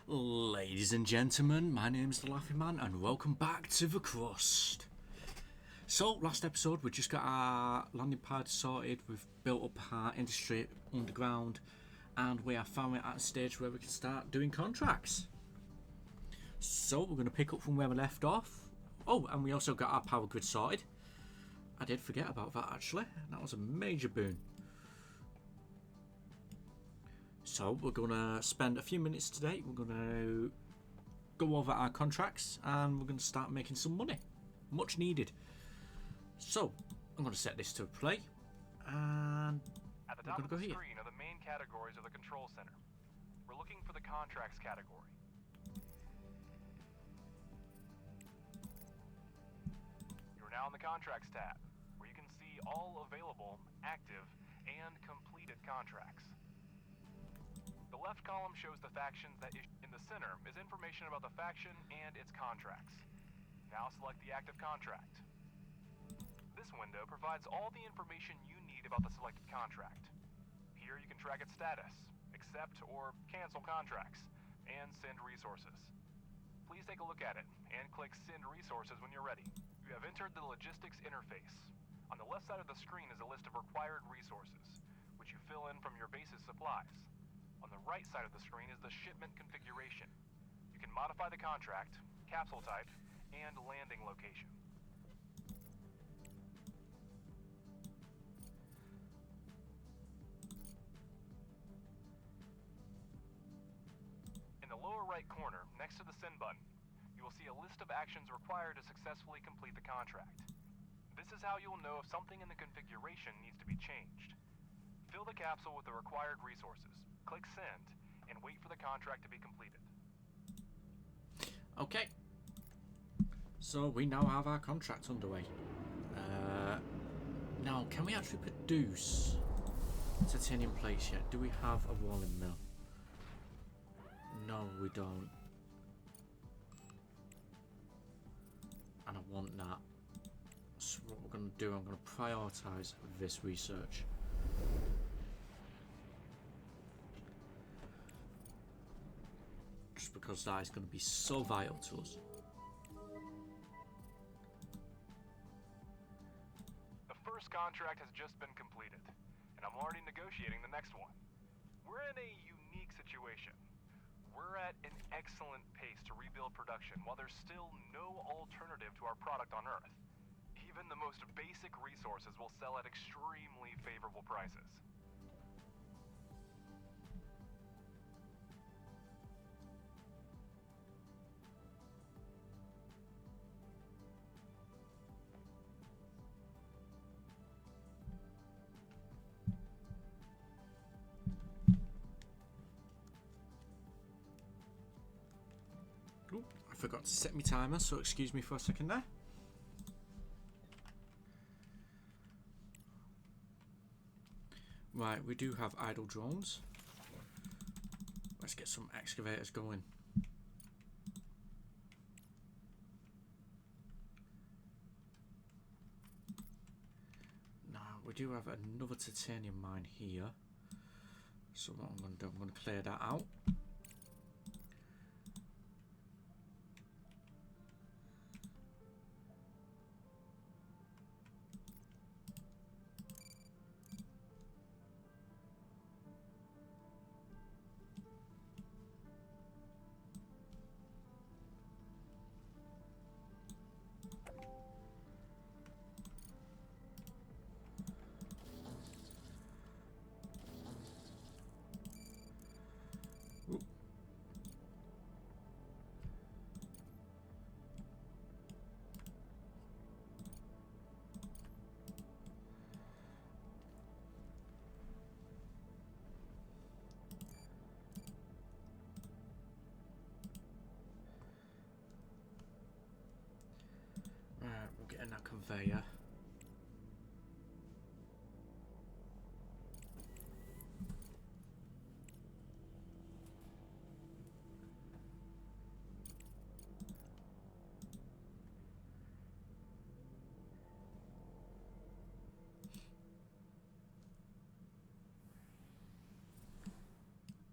Ladies and gentlemen, my name's the Laughing Man and welcome back to the Crust. So, last episode we just got our landing pad sorted, we've built up our industry underground and we are finally at a stage where we can start doing contracts. So we're going to pick up from where we left off. Oh, and we also got our power grid sorted. I did forget about that actually, that was a major boon. So we're going to spend a few minutes today, we're going to go over our contracts and we're going to start making some money. Much needed. So, I'm going to set this to play and at the top of the screen are the main categories of the control center. We're looking for the contracts category. You're now in the contracts tab, where you can see all available, active, and completed contracts. The left column shows the factions that issue. In the center is information about the faction and its contracts. Now select the active contract. This window provides all the information you need about the selected contract. Here you can track its status, accept or cancel contracts, and send resources. Please take a look at it and click Send Resources when you're ready. You have entered the logistics interface. On the left side of the screen is a list of required resources, which you fill in from your base's supplies. On the right side of the screen is the shipment configuration. You can modify the contract, capsule type, and landing location. In the lower right corner, next to the send button, you will see a list of actions required to successfully complete the contract. This is how you'll know if something in the configuration needs to be changed. Fill the capsule with the required resources, click send, and wait for the contract to be completed. okay. So we now have our contract underway. Now, can we actually produce titanium plates yet? Do we have a walling mill? No, we don't. And I want that. So what we're going to do, I'm going to prioritise this research. Just because that is going to be so vital to us. The first contract has just been completed, and I'm already negotiating the next one. We're in a unique situation. We're at an excellent pace to rebuild production while there's still no alternative to our product on Earth. Even the most basic resources will sell at extremely favorable prices. Ooh, I forgot to set my timer, so excuse me for a second there. Right, we do have idle drones. Let's get some excavators going. Now, we do have another titanium mine here. So what I'm going to do, I'm going to clear that out. Right, we'll get in that conveyor.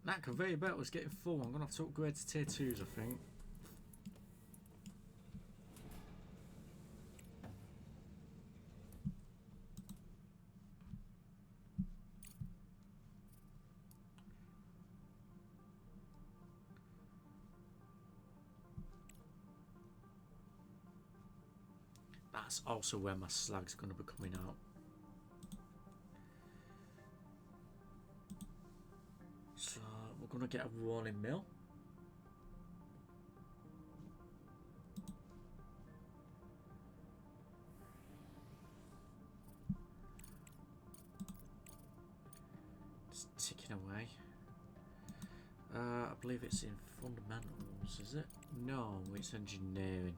That conveyor belt was getting full. I'm going to have to upgrade to tier 2s, I think. That's also where my slag's going to be coming out. So we're going to get a rolling mill. It's ticking away. I believe it's in fundamentals, is it? No, it's engineering.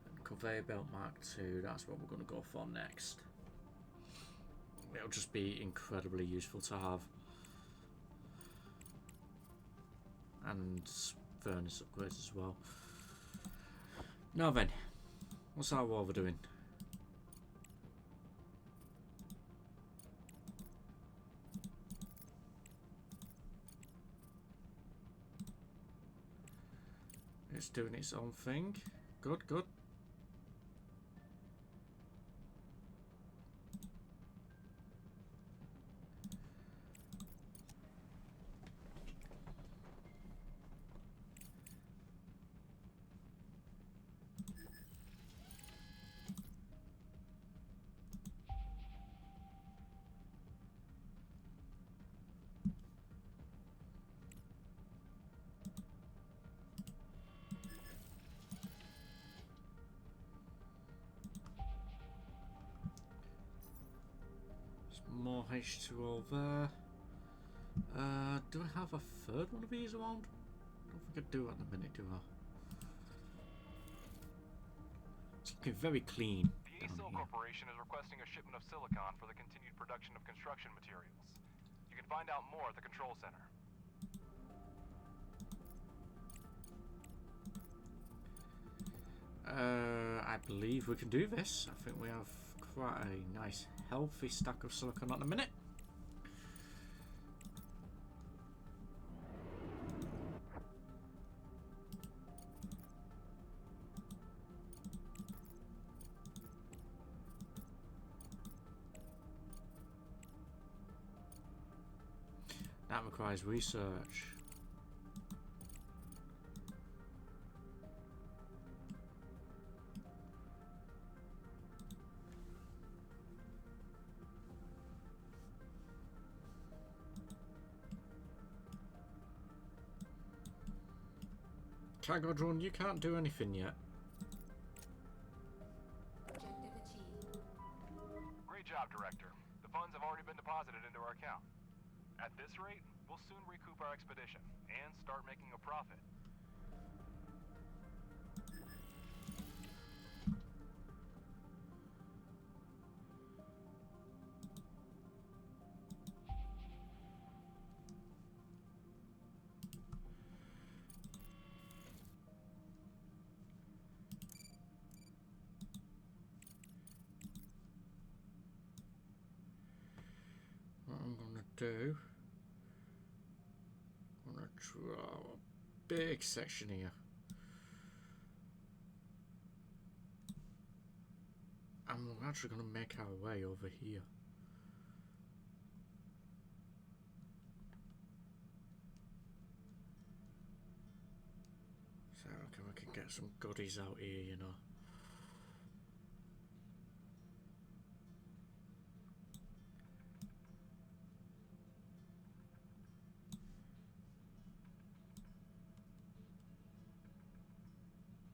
And conveyor belt Mark II, that's what we're going to go for next. It'll just be incredibly useful to have. And furnace upgrades as well. Now then, what's our war we're doing? It's doing its own thing. Good, good. More H2O there. Do I have a third one of these around? I don't think I do at the minute, do I? It's looking very clean. The ASIL Corporation is requesting a shipment of silicon for the continued production of construction materials. You can find out more at the control center. I believe we can do this. I think we have quite a nice healthy stack of silicon at the minute. That requires research. Cargo drone, you can't do anything yet. Objective achieved. Great job, Director. The funds have already been deposited into our account. At this rate, we'll soon recoup our expedition and start making a profit. What I'm gonna do, I'm gonna draw a big section here. And we're actually gonna make our way over here. So I reckon we can get some goodies out here, you know.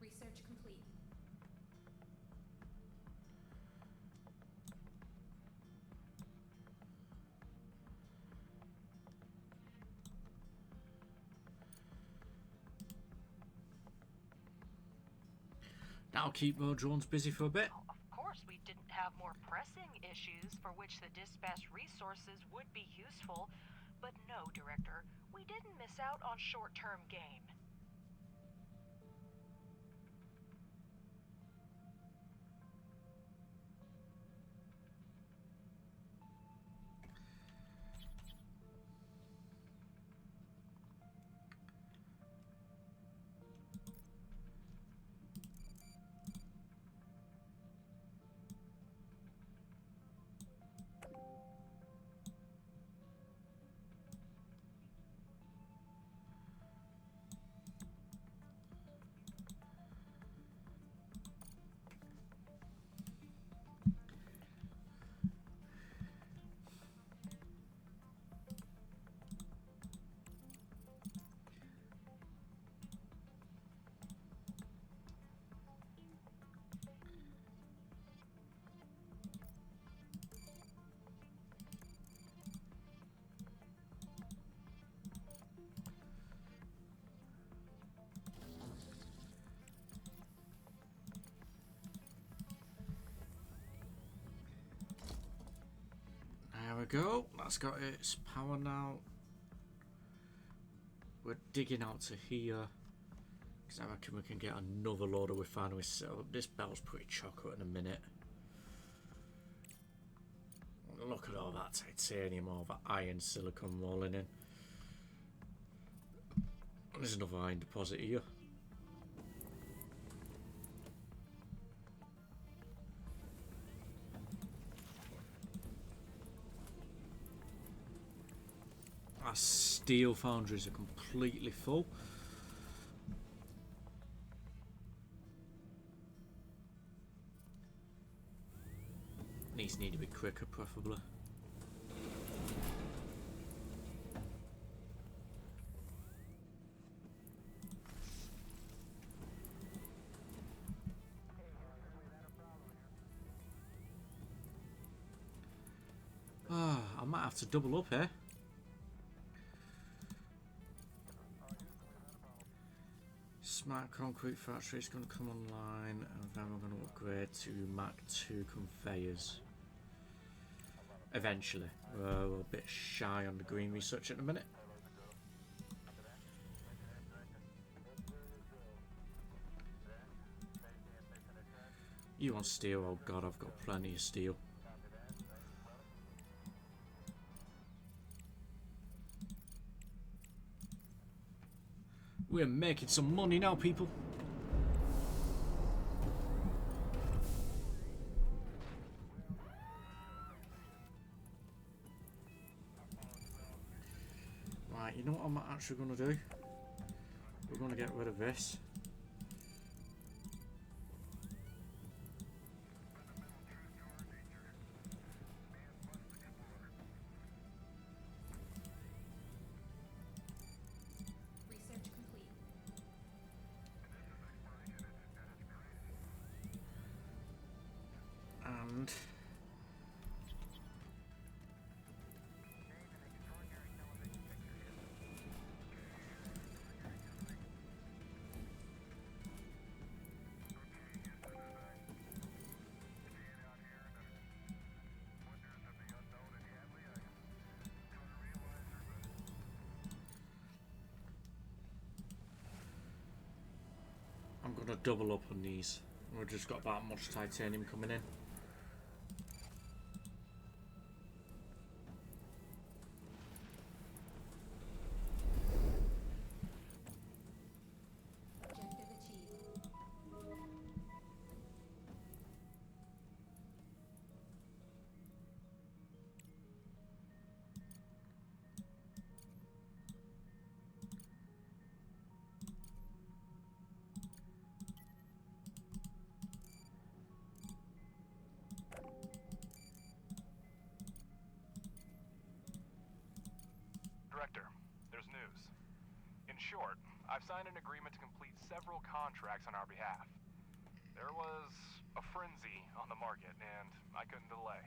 Research complete. That'll keep more drones busy for a bit. Of course, we didn't have more pressing issues for which the dispatch resources would be useful, but no, Director, we didn't miss out on short-term gain. go. That's got its power now. We're digging out to here. Because I reckon we can get another load of refineries set up. This bell's pretty chocolate in a minute. Look at all that titanium, all that iron silicon rolling in. There's another iron deposit here. Our steel foundries are completely full. These need to be quicker, preferably. I might have to double up here. Smart concrete factory is going to come online, and then we're going to upgrade to Mach 2 conveyors. Eventually. We're a bit shy on the green research at the minute. You want steel? Oh god, I've got plenty of steel. We're making some money now, people. Right, you know what I'm actually going to do? We're going to get rid of this. Research complete. And I'm going to double up on these. We've just got that much titanium coming in. Objective achieved. Director, there's news. In short, I've signed an agreement to complete several contracts on our behalf. There was a frenzy on the market, and I couldn't delay.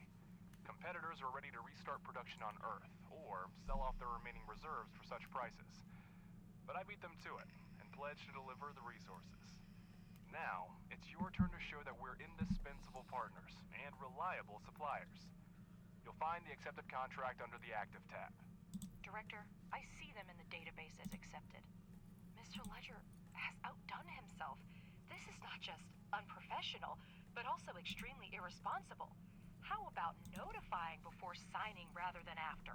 Competitors were ready to restart production on Earth, or sell off their remaining reserves for such prices. But I beat them to it, and pledged to deliver the resources. Now, it's your turn to show that we're indispensable partners, and reliable suppliers. You'll find the accepted contract under the Active tab. Director, I see them in the database as accepted. Mr. Ledger has outdone himself. This is not just unprofessional, but also extremely irresponsible. How about notifying before signing rather than after?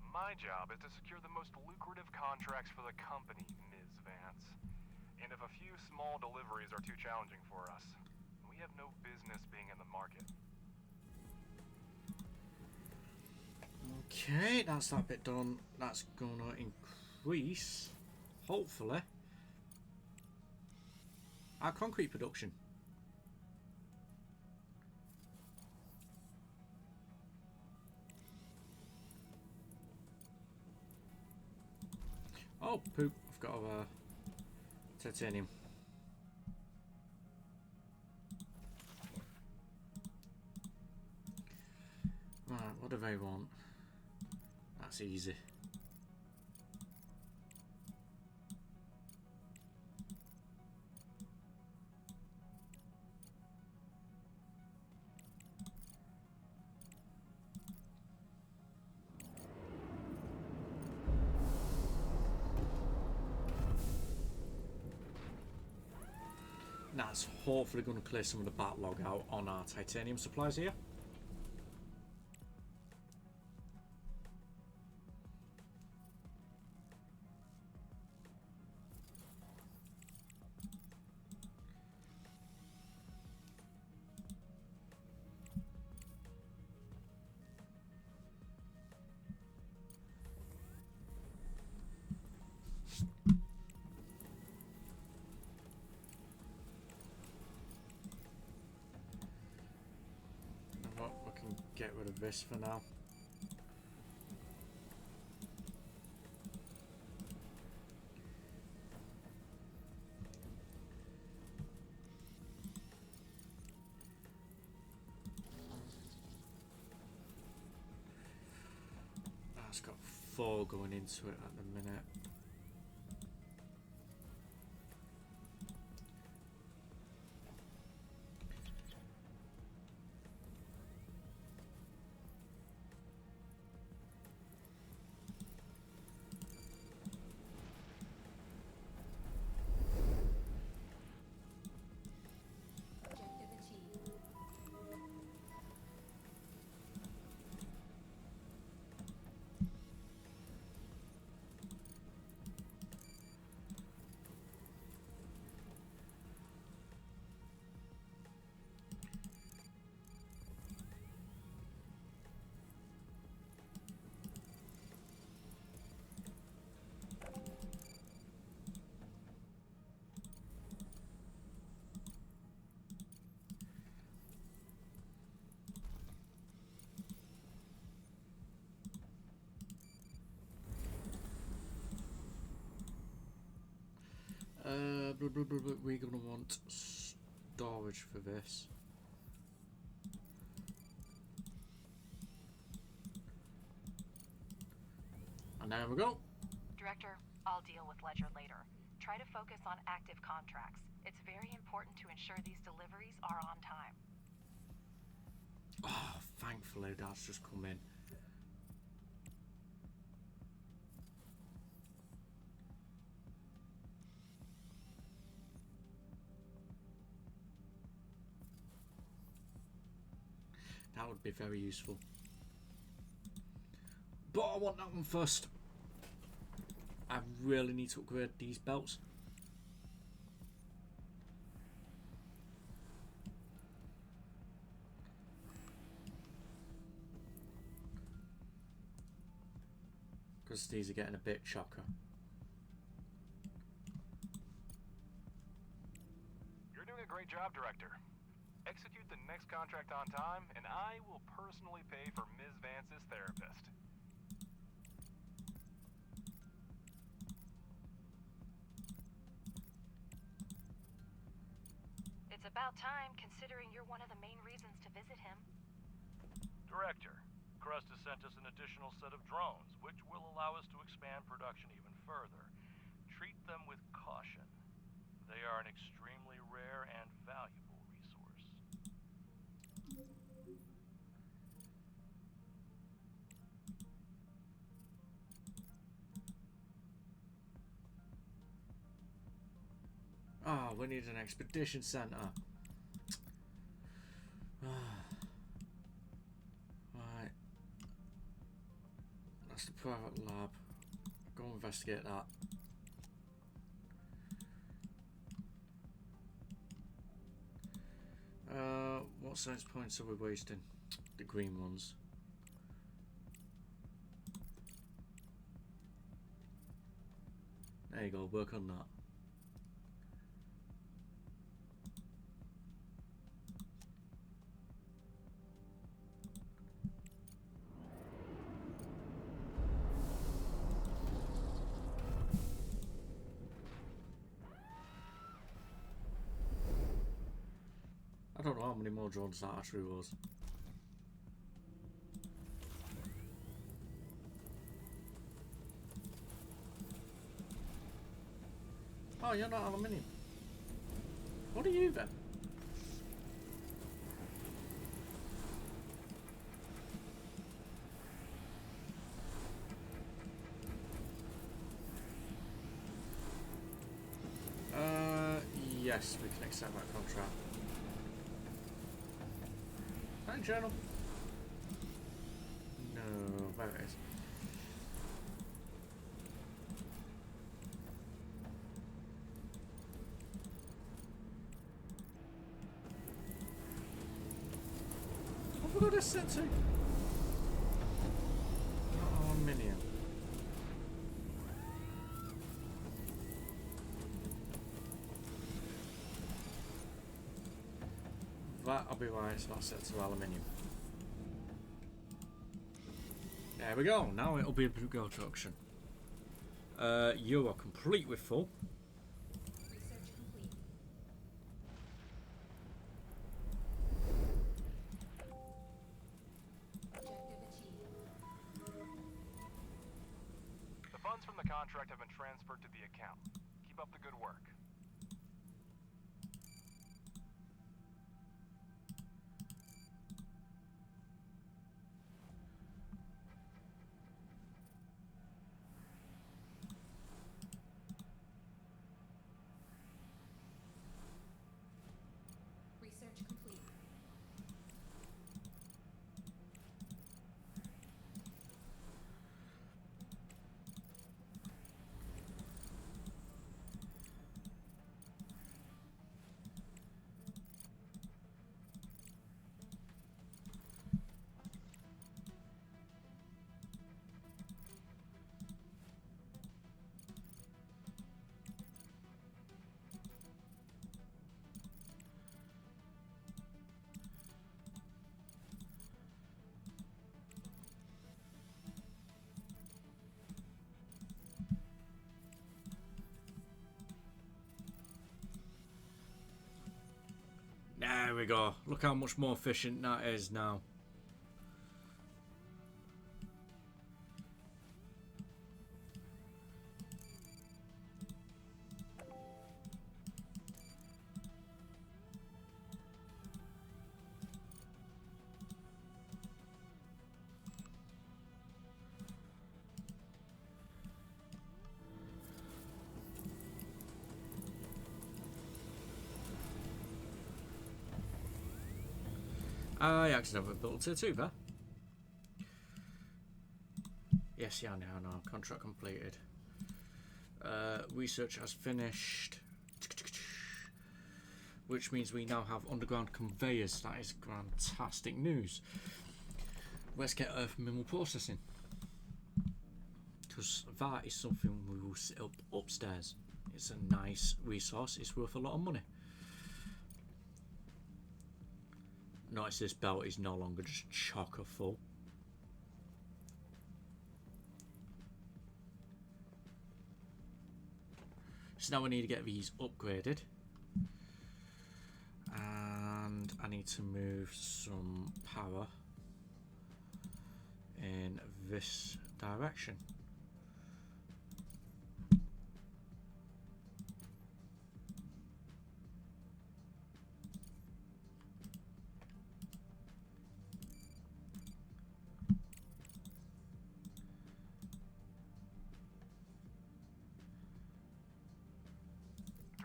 My job is to secure the most lucrative contracts for the company, Ms. Vance. And if a few small deliveries are too challenging for us, we have no business being in the market. Okay, that's that bit done. That's gonna increase, hopefully, our concrete production. Oh, poop. I've got titanium. Right, what do they want? That's easy. that's hopefully going to clear some of the backlog out on our titanium supplies here. We can get rid of this for now. That's got 4 going into it at the minute. Objective achieved. We're gonna want storage for this. And there we go. Director, I'll deal with Ledger later. Try to focus on active contracts. It's very important to ensure these deliveries are on time. Oh, thankfully that's just come in. That would be very useful. But I want that one first. I really need to upgrade these belts. Because these are getting a bit chocker. You're doing a great job, Director. Execute the next contract on time, and I will personally pay for Ms. Vance's therapist. It's about time, considering you're one of the main reasons to visit him. Director, Crust has sent us an additional set of drones, which will allow us to expand production even further. Treat them with caution. They are an extremely rare and valuable resource. Ah, we need an expedition center. Right. That's the private lab. Go investigate that. What science points are we wasting? The green ones. There you go, work on that. I don't know how many more drones that actually was. Oh, you're not aluminium. What are you then? Yes, we can accept that contract. Bank journal. No, there it is. What have we got this set to? Aluminium. That'll be why it's not set to aluminium. There we go. Now it'll be a blue go to auction. You are complete with full. Research complete. Objective achieved. The funds from the contract have been transferred to the account. Keep up the good work. Research complete. There we go. Look how much more efficient that is now. I accidentally built a too there. Yes, yeah, now, no. Contract completed. Research has finished. Which means we now have underground conveyors. That is fantastic news. Let's get earth mineral processing. Because that is something we will set up upstairs. It's a nice resource. It's worth a lot of money. Notice this belt is no longer just chocker full. So now I need to get these upgraded. And I need to move some power in this direction.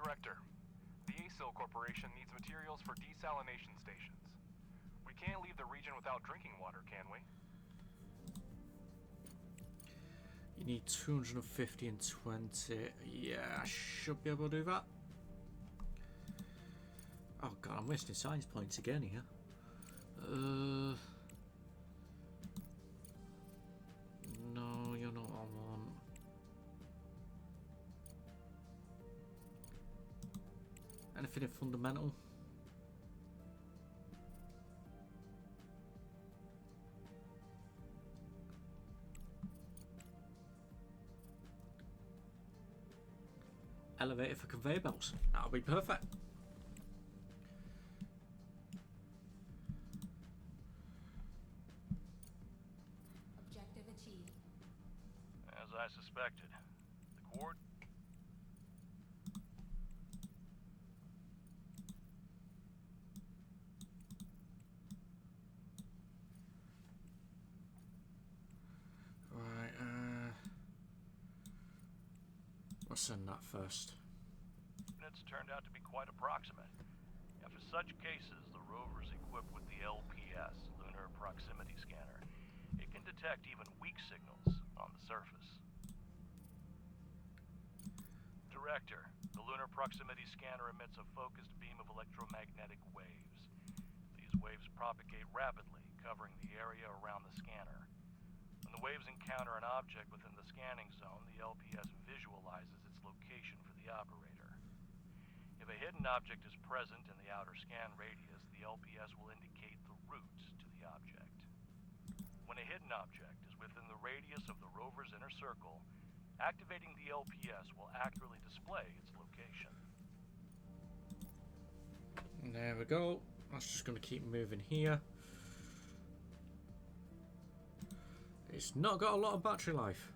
Director, the ASIL Corporation needs materials for desalination stations. We can't leave the region without drinking water, can we? You need 250 and 20. Yeah, I should be able to do that. Oh god, I'm wasting science points again here. No, you're not on one. Anything in fundamental? Elevator for conveyor belts. That'll be perfect. Objective achieved. As I suspected. The coord... Right, let's send that first. Units turned out to be quite approximate. And for such cases, the rover is equipped with the LPS, Lunar Proximity Scanner. It can detect even weak signals on the surface. Director, the Lunar Proximity Scanner emits a focused beam of electromagnetic waves. These waves propagate rapidly, covering the area around the scanner. When the waves encounter an object within the scanning zone, the LPS visualizes its location for the operator. If a hidden object is present in the outer scan radius, the LPS will indicate the route to the object. When a hidden object is within the radius of the rover's inner circle, activating the LPS will accurately display its location. There we go. That's just going to keep moving here. It's not got a lot of battery life.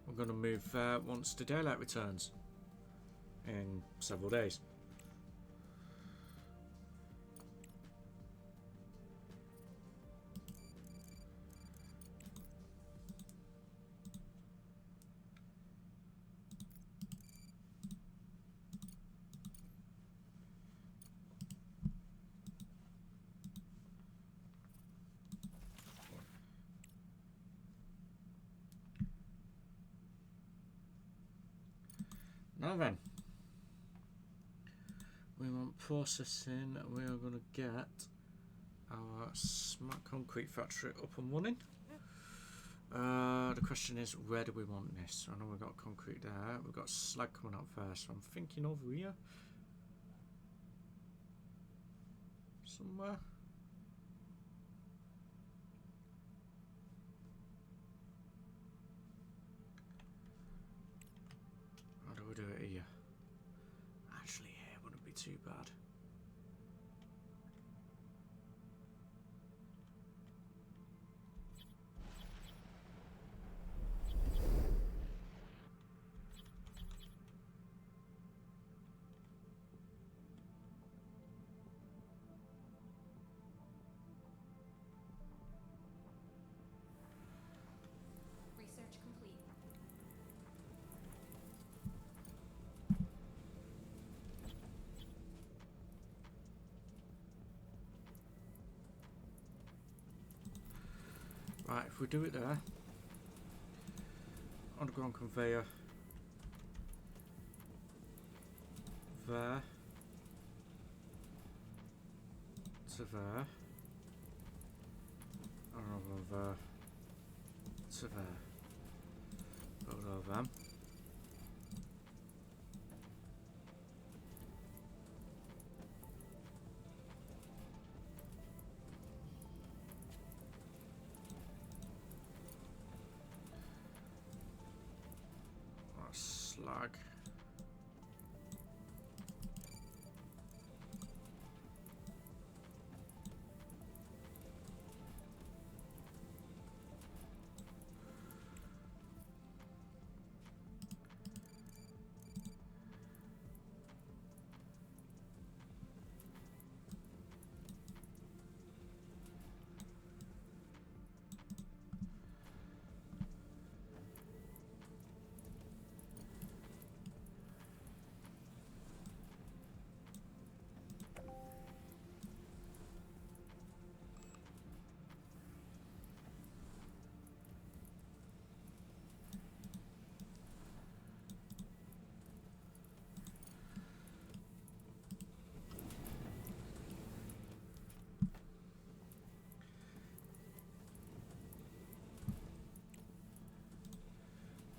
We're going to move once the daylight returns in several days. Now then, we want processing. We are going to get our smart concrete factory up and running. The question is, where do we want this? I know we've got concrete there. We've got slag coming out first. So I'm thinking over here. Somewhere. How do we do it here? Actually, here wouldn't be too bad. Research complete. Right, if we do it there, underground conveyor, there, to there, another there, to there, both of them. Slag.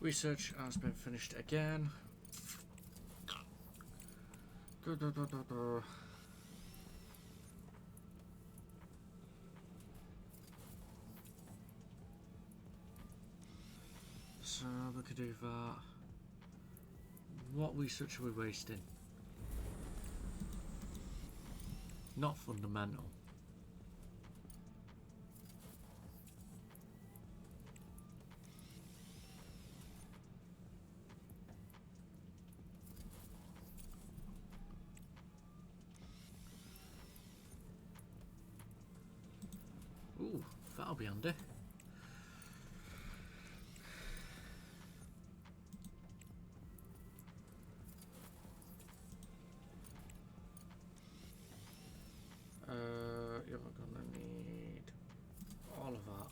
Research has been finished again. So we could do that. What research are we wasting? Not fundamental. that'll be handy. You're gonna need all of that.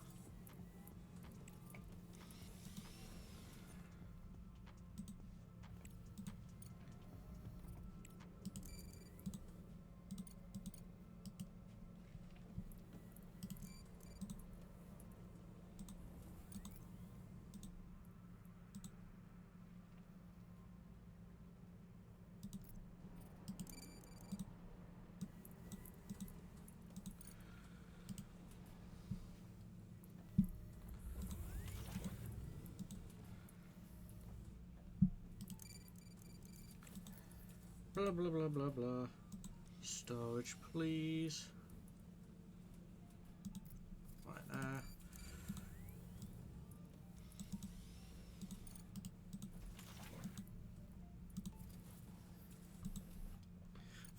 Blah blah blah blah blah. Storage, please. Right there.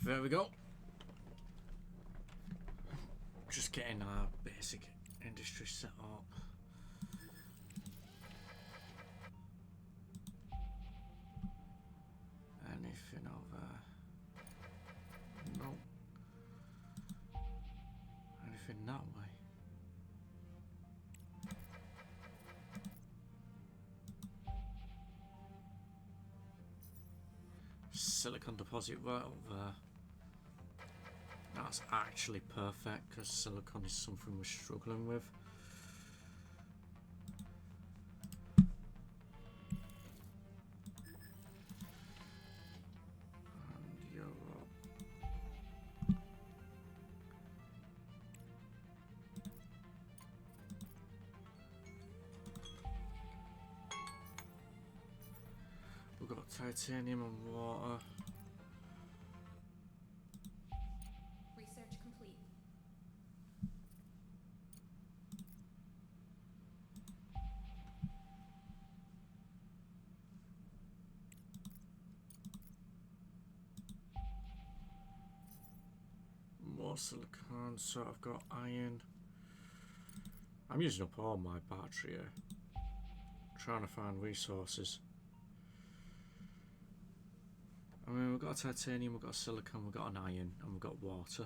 There we go. Just getting our basic industry set up. Anything over? No. Anything that way? Silicon deposit right up there. That's actually perfect because silicon is something we're struggling with. And Europe. We've got titanium and water. Research complete. More silicon, so I've got iron. I'm using up all my battery here. Trying to find resources. I mean, we've got a titanium, we've got a silicon, we've got an iron, and we've got water.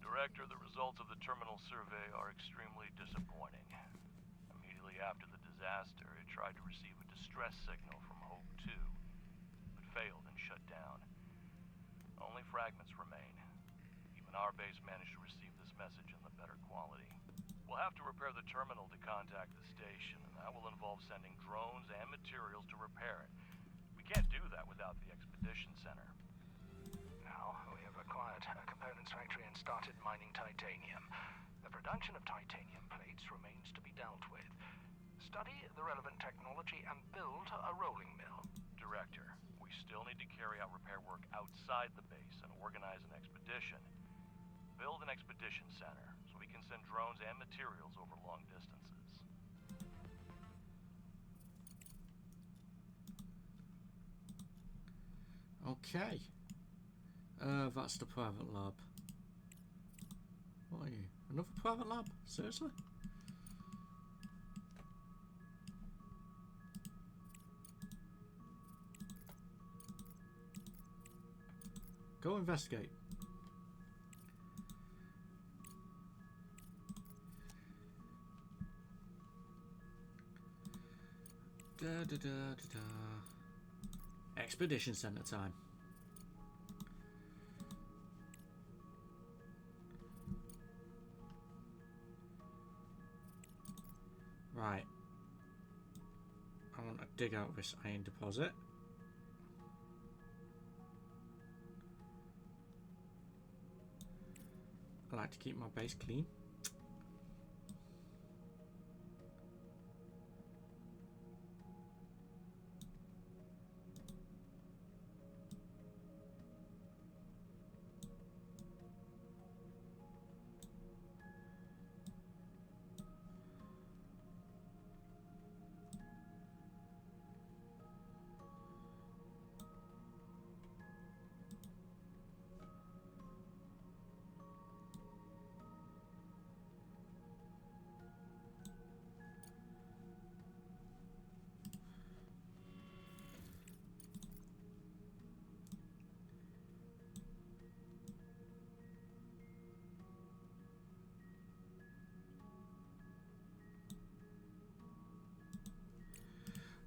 Director, the results of the terminal survey are extremely disappointing. Immediately after the disaster, it tried to receive a distress signal from Hope 2, but failed and shut down. Only fragments remain. Even our base managed to receive this message in the better quality. We'll have to repair the terminal to contact the station, and that will involve sending drones and materials to repair it. We can't do that without the expedition center. Now, we have acquired a components factory and started mining titanium. The production of titanium plates remains to be dealt with. Study the relevant technology and build a rolling mill. Director, we still need to carry out repair work outside the base and organize an expedition. Build an expedition center so we can send drones and materials over long distances. Okay. That's the private lab. What are you? Another private lab? Seriously? Go investigate. Da, da, da, da, da. Expedition center time. Right. I want to dig out this iron deposit. I like to keep my base clean.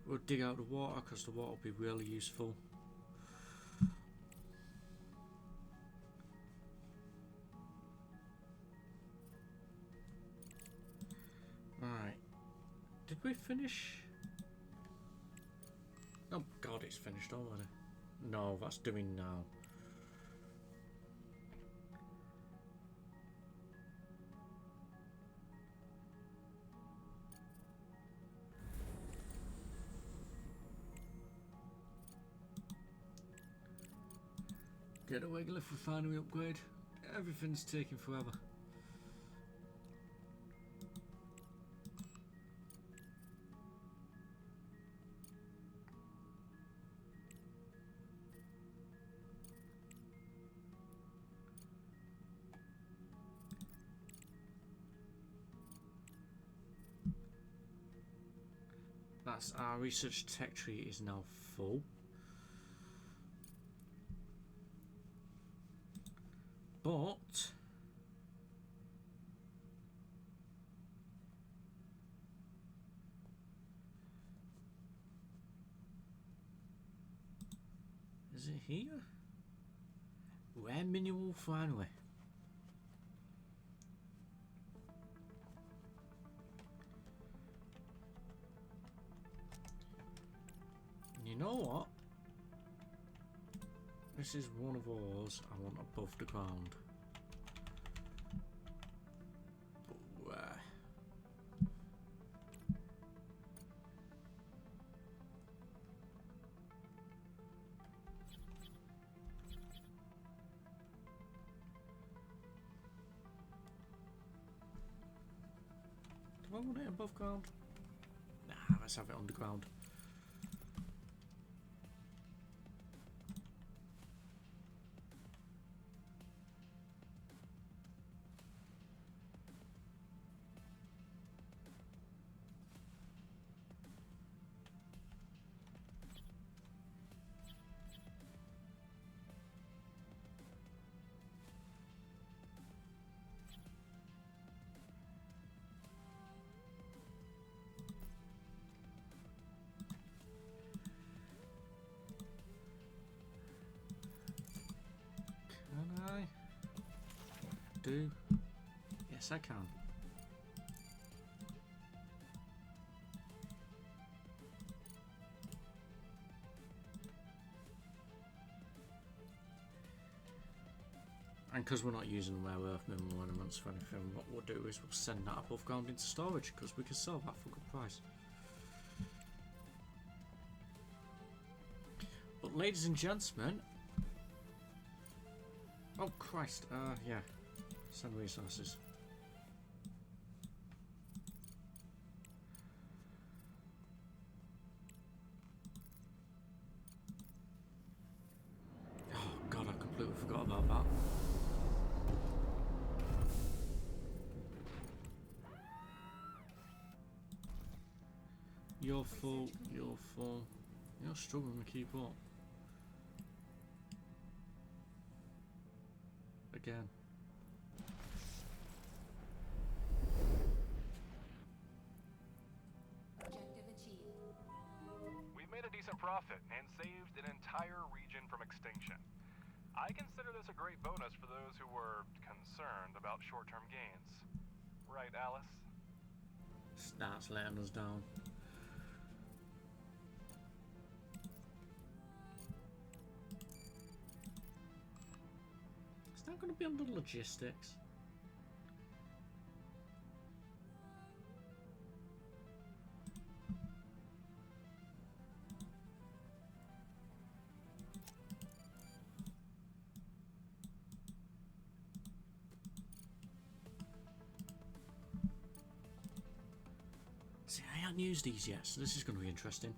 We'll dig out the water because the water will be really useful. Right. Did we finish? Oh god, it's finished already. No, that's doing now. Get a regular refinery upgrade. Everything's taking forever. That's our research tech tree is now full. But is it here? Rare mineral finally. You know what? This is one of ours I want above the ground. But where? Do I want it above ground? Nah, let's have it underground. Do? Yes, I can. And because we're not using rare earth mineral elements for anything, what we'll do is we'll send that above ground into storage because we can sell that for a good price. But ladies and gentlemen, oh Christ, yeah. Send resources. Oh god, I completely forgot about that. You're full, you're full. You're struggling to keep up. Again. We've made a decent profit and saved an entire region from extinction. I consider this a great bonus for those who were concerned about short-term gains. Right, Alice? Starts letting us down. It's not going to be under logistics. See, I haven't used these yet, so this is going to be interesting.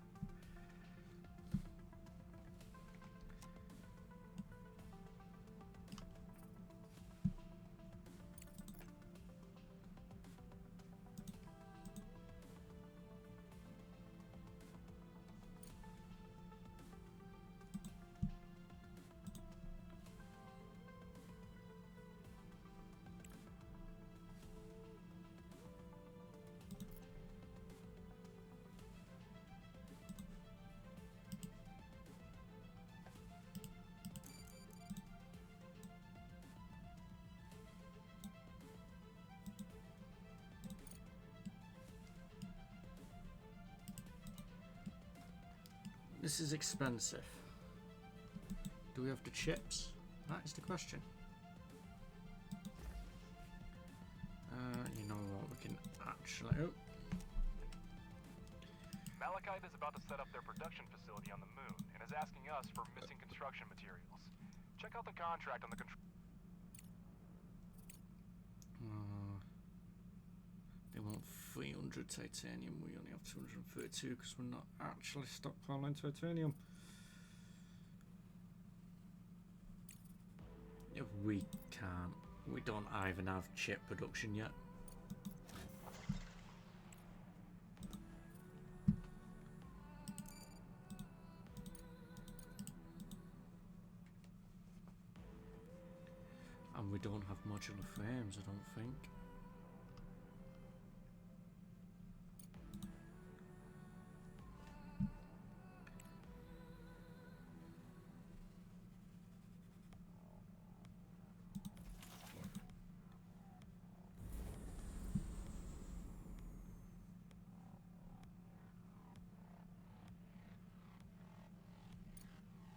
This is expensive. Do we have the chips? That is the question. You know what? We can actually. Oh. Malachite is about to set up their production facility on the moon and is asking us for missing construction materials. Check out the contract on the They want 300 titanium. We only have 232 because we're not actually stockpiling titanium. If we can't. We don't even have chip production yet. And we don't have modular frames, I don't think.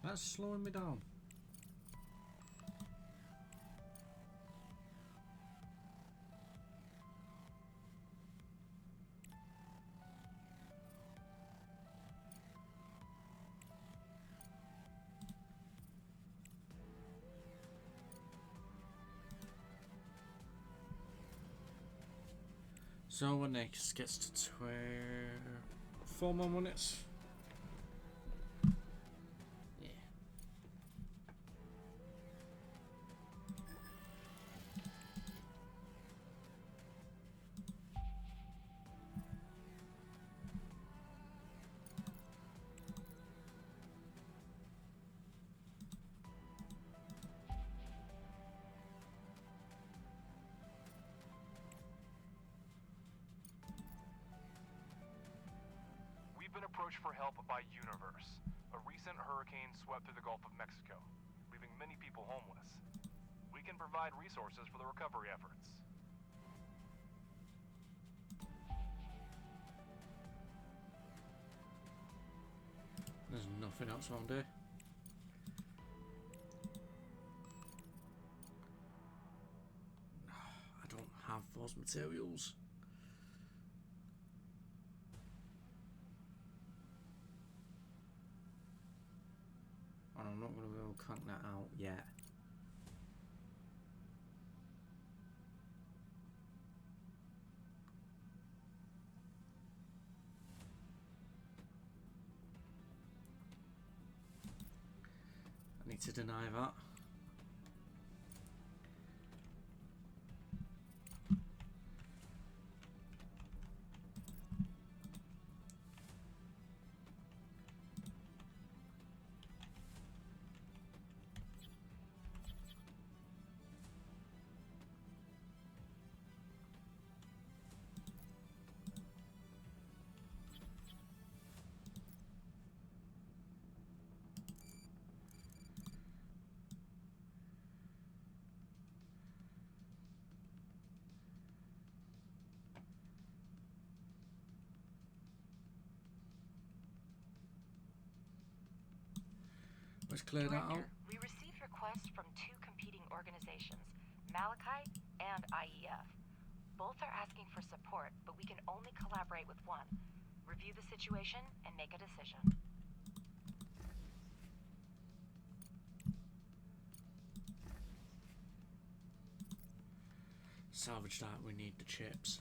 That's slowing me down. So when next gets to 4 more minutes. Yeah. We've been approached for help by Universe. A recent hurricane swept through the Gulf of Mexico, leaving many people homeless. We can provide resources for the recovery efforts. There's nothing else around here. I don't have those materials. And I'm not going to be able to crank that out yet. I need to deny that. Let's clear that out. Director, we received requests from 2 competing organizations, Malachite and IEF. Both are asking for support, but we can only collaborate with one. Review the situation and make a decision. Salvage that, we need the chips.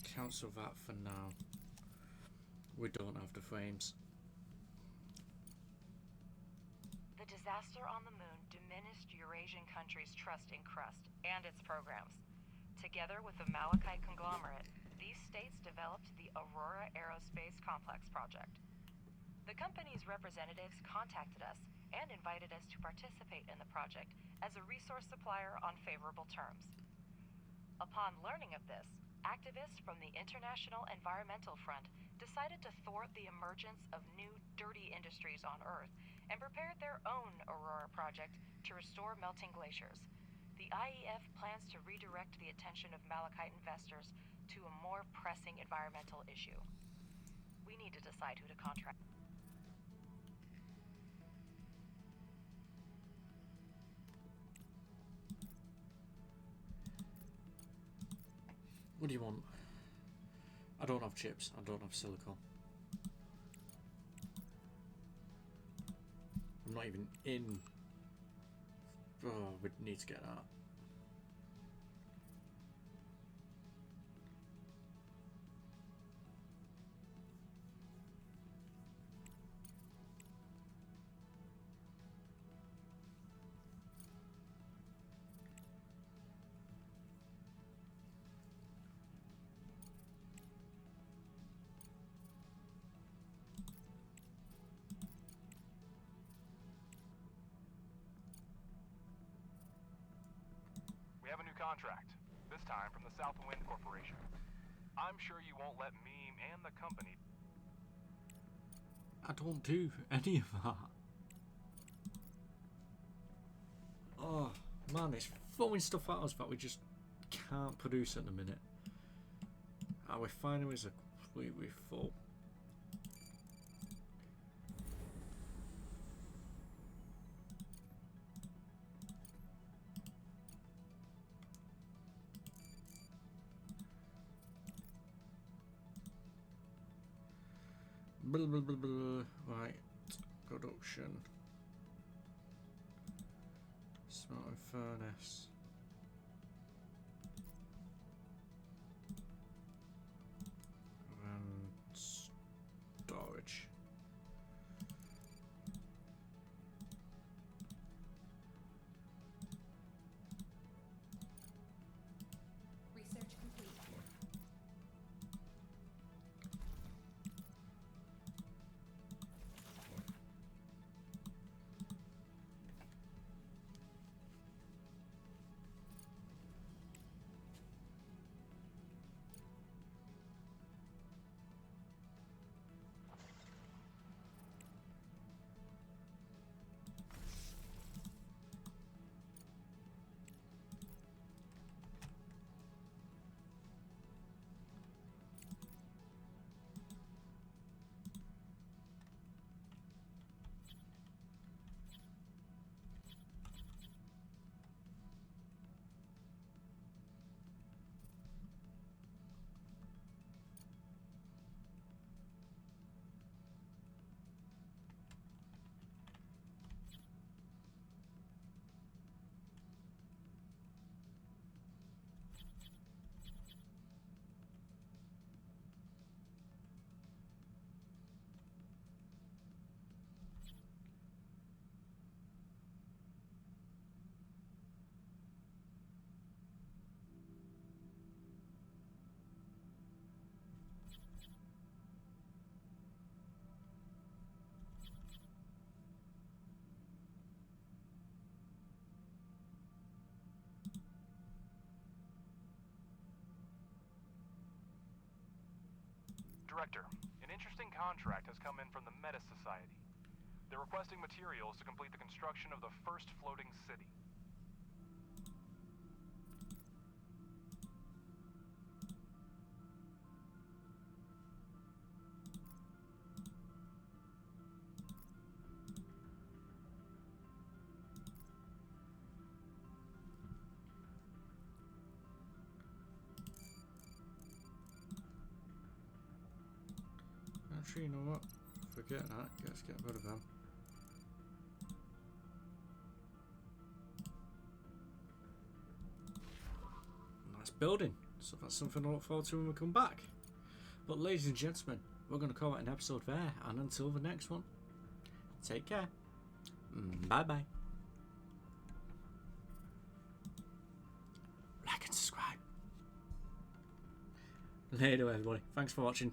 Cancel that for now. We don't have the frames. The disaster on the moon diminished Eurasian countries' trust in Crust and its programs. Together with the Malachite conglomerate, these states developed the Aurora Aerospace Complex project. The company's representatives contacted us and invited us to participate in the project as a resource supplier on favorable terms. Upon learning of this, activists from the International Environmental Front decided to thwart the emergence of new dirty industries on Earth and prepared their own Aurora project to restore melting glaciers. The IEF plans to redirect the attention of Malachite investors to a more pressing environmental issue. We need to decide who to contract. What do you want? I don't have chips. I don't have silicone. I'm not even in. Oh, we need to get that. We have a new contract, this time from the Southwind Corporation. I'm sure you won't let me and the company... I don't do any of that. Oh man, it's throwing stuff at us that we just can't produce at the minute. Our refineries are completely full. Blah, blah, blah, blah. Right, production. Smelting furnace. And storage. Research complete. Director, an interesting contract has come in from the Meta Society. They're requesting materials to complete the construction of the first floating city. Actually, you know what? Forget that. Let's get rid of them. Nice building. So that's something to look forward to when we come back. But ladies and gentlemen, we're going to call it an episode there. And until the next one, take care. Bye bye. Like and subscribe. Later everybody. Thanks for watching.